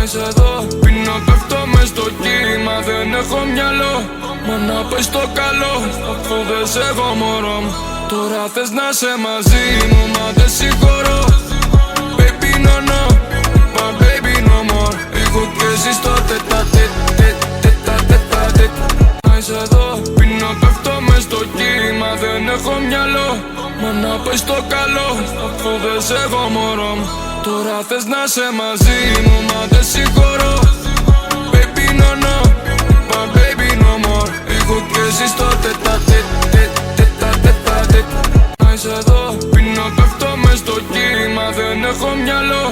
είσαι εδώ. Πίνω, πέφτω μες στο κύμα, δεν έχω μυαλό. Μα να πες το καλό, αφού δεν σε έχω μωρό μου. Τώρα θες να σε μαζί μου, μα δεν συγχωρώ. Baby no no, my baby no more. Εγώ και εσύ στο τετατετ, τετατετ. Να είσαι εδώ, πίνω, πέφτω μες στο κύμα, δεν έχω μυαλό. Μα να πες το καλό, αφού δεν σε έχω μωρό μου. Τώρα θες να σε μαζί μου, μα δεν συγχωρώ. Baby no no, my baby no more. Εγώ και εσύ στο τετατετ, τετατετ. Να είσαι εδώ, πίνω, πέφτω μες στο κύμα, δεν έχω μυαλό.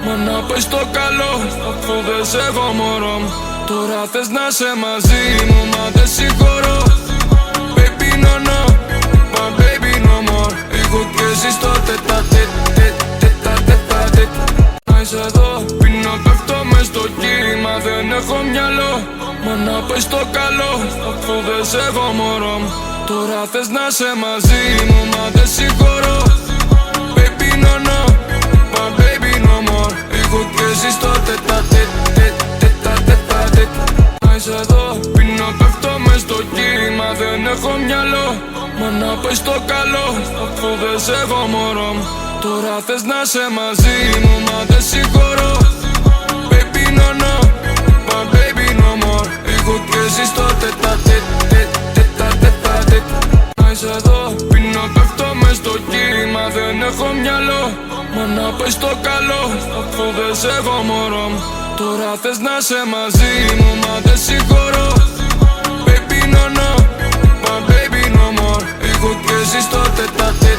Μα να πες το καλό, αφού δεν σε έχω μωρό μου. Τώρα θες να σε μαζί μου, μα δεν συγχωρώ. Baby no no, my baby no more. Εγώ και εσύ στο τετατετ, τετατετ. Να είσαι εδώ, πίνω, πέφτω μες στο κύμα, δεν έχω μυαλό. Μα να πες το καλό, αφού δεν σε έχω μωρό μου. Τώρα θες να σε μαζί μου, μα δεν συγχωρώ. Baby no no, my baby no more. Εγώ και εσύ στο τετατετ, τετατετ. Να είσαι εδώ, πίνω, πέφτω μες στο κύμα, δεν έχω μυαλό. Μα να πες το καλό, αφού δεν σε έχω μωρό μου. Τώρα θες να σε μαζί μου, μα δεν συγχωρώ. Baby no no, my baby no more. Εγώ και εσύ στο τετατετ, τετατετ. Να είσαι εδώ, πίνω, πέφτω μες στο κύμα, δεν έχω μυαλό. Μα να πες το καλό, αφού δεν σε έχω μωρό μου. Τώρα θες να σε μαζί μου, μα δεν συγχωρώ. Baby no no, my baby no more. Εγώ και εσύ στο τετατετ.